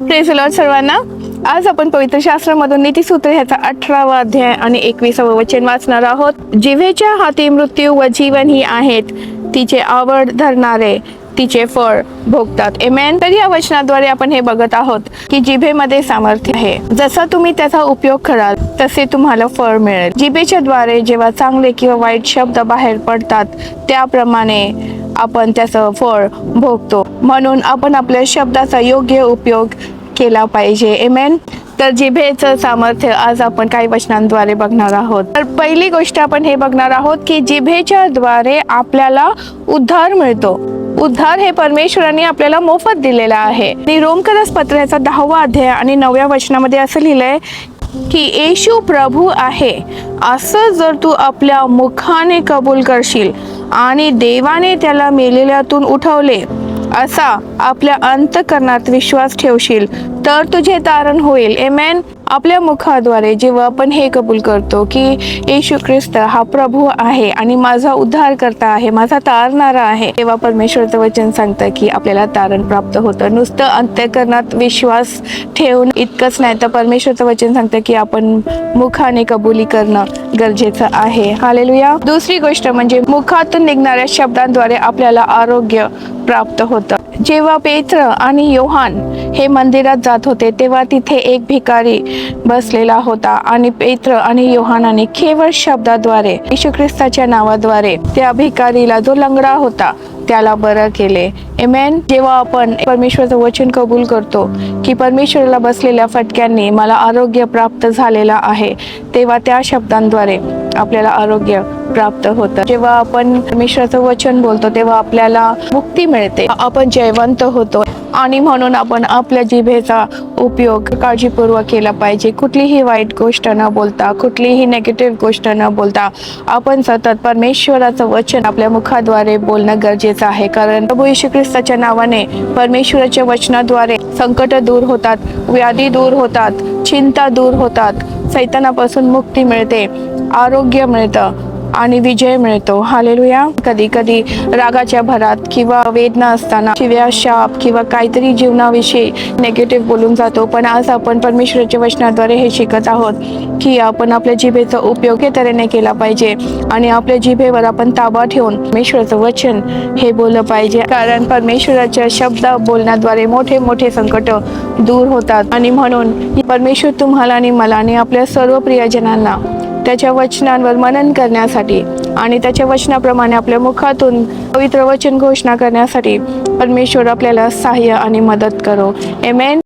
Praise the Lord सर्वांना. आज आपण पवित्र शास्त्रामधून नीतिसूत्र ह्याचा 18वा अध्याय आणि 21वे वचन वाचणार आहोत. जिभेच्या हाती मृत्यू व जीवन ही आहेत, तिचे आवड धरणारे तिचे फळ भोगतात. आमेन. तर या वचनाद्वारे आपण हे बघत आहोत की जिभेमध्ये सामर्थ्य आहे. जसा तुम्ही त्याचा उपयोग कराल तसे तुम्हाला फळ मिळेल. जिभेच्या द्वारे जेव्हा चांगले किंवा वाईट शब्द बाहेर पडतात त्याप्रमाणे आपण त्याचं फळ भोगतो. म्हणून आपण आपल्या शब्दाचा योग्य उपयोग केला पाहिजे. आमेन. तर जिभेचं सामर्थ्य आज आपण काही वचनांद्वारे बघणार आहोत. तर पहिली गोष्ट आपण हे बघणार आहोत की जिभेच्या द्वारे आपल्याला उद्धार मिळतो. उद्धार हे परमेश्वराने आपल्याला मोफत दिलेला आहे. आणि रोमकरस पत्राचा 10वा अध्याय आणि 9व्या वचनामध्ये असं लिहिलंय की येशू प्रभू आहे असं जर तू आपल्या मुखाने कबूल करशील आणि देवाने त्याला मेलेल्यातून उठवले असा आपल्या अंतःकरणात विश्वास ठेवशील तर तुझे तारण होईल. आमेन. आपल्या मुखाद्वारे जेव्हा आपण हे कबूल करतो की येशू ख्रिस्त हा प्रभू आहे आणि माझा उद्धार करता आहे, माझा तारणारा आहे, तेव्हा परमेश्वराचं वचन सांगतं की आपल्याला तारण प्राप्त होतं. नुसतं अंतःकरणात विश्वास ठेवून इतकंच नाही, तर परमेश्वराचं वचन सांगतं की आपण मुखाने कबुली करणं गरजेचं आहे. हालेलुया. दुसरी गोष्ट म्हणजे मुखातून निघणाऱ्या शब्दांद्वारे आपल्याला आरोग्य प्राप्त होतं. जेव्हा पेत्र आणि योहान हे मंदिरात जात होते तेव्हा तिथे एक भिकारी बसलेला होता आणि पेत्र आणि योहानाने केवळ शब्दाद्वारे येशू ख्रिस्ताच्या नावाद्वारे त्या भिकारीला जो लंगडा होता त्याला बरं केले. आमेन. जेव्हा आपण परमेश्वराचं वचन कबूल करतो की परमेश्वराला बसलेल्या फटक्यांनी मला आरोग्य प्राप्त झालेला आहे, तेव्हा त्या शब्दांद्वारे आपल्याला आरोग्य प्राप्त होतं. जेव्हा आपण परमेश्वराचं वचन बोलतो तेव्हा आपल्याला मुक्ती मिळते, आपण जयवंत होतो. आणि म्हणून आपण आपल्या जिभेचा उपयोग काळजीपूर्वक केला पाहिजे. कुठलीही वाईट गोष्ट न बोलता, कुठलीही नेगेटिव्ह गोष्ट न बोलता आपण सतत परमेश्वराचं वचन आपल्या मुखाद्वारे बोलणं गरजेचं आहे. कारण प्रभू येशू ख्रिस्ताच्या नावाने परमेश्वराच्या वचनाद्वारे संकट दूर होतात, व्याधी दूर होतात, चिंता दूर होतात, सैतानापासून मुक्ती मिळते, आरोग्य मिळतं आणि विजय मिळतो. हालेलुया. कधी कधी रागाच्या भरात किंवा वेदना असताना शिव्या, शाप किंवा काहीतरी जीवनाविषयी नेगेटिव्ह बोलून जातो. पण आज आपण परमेश्वराच्या वचनाद्वारे हे शिकत आहोत की आपण आपल्या जिभेचा उपयोग हे तऱ्हेने केला पाहिजे आणि आपल्या जिभेवर आपण ताबा ठेवून परमेश्वराचं वचन हे बोललं पाहिजे. कारण परमेश्वराच्या शब्द बोलण्याद्वारे मोठे मोठे संकट दूर होतात. आणि म्हणून परमेश्वर तुम्हाला आणि मला आणि आपल्या सर्व प्रियजनांना त्याच्या वचनांवर मनन करण्यासाठी आणि त्याच्या वचनाप्रमाणे आपल्या मुखातून पवित्र वचन घोषणा करण्यासाठी परमेश्वर आपल्याला सहाय्य आणि मदत करो. आमेन.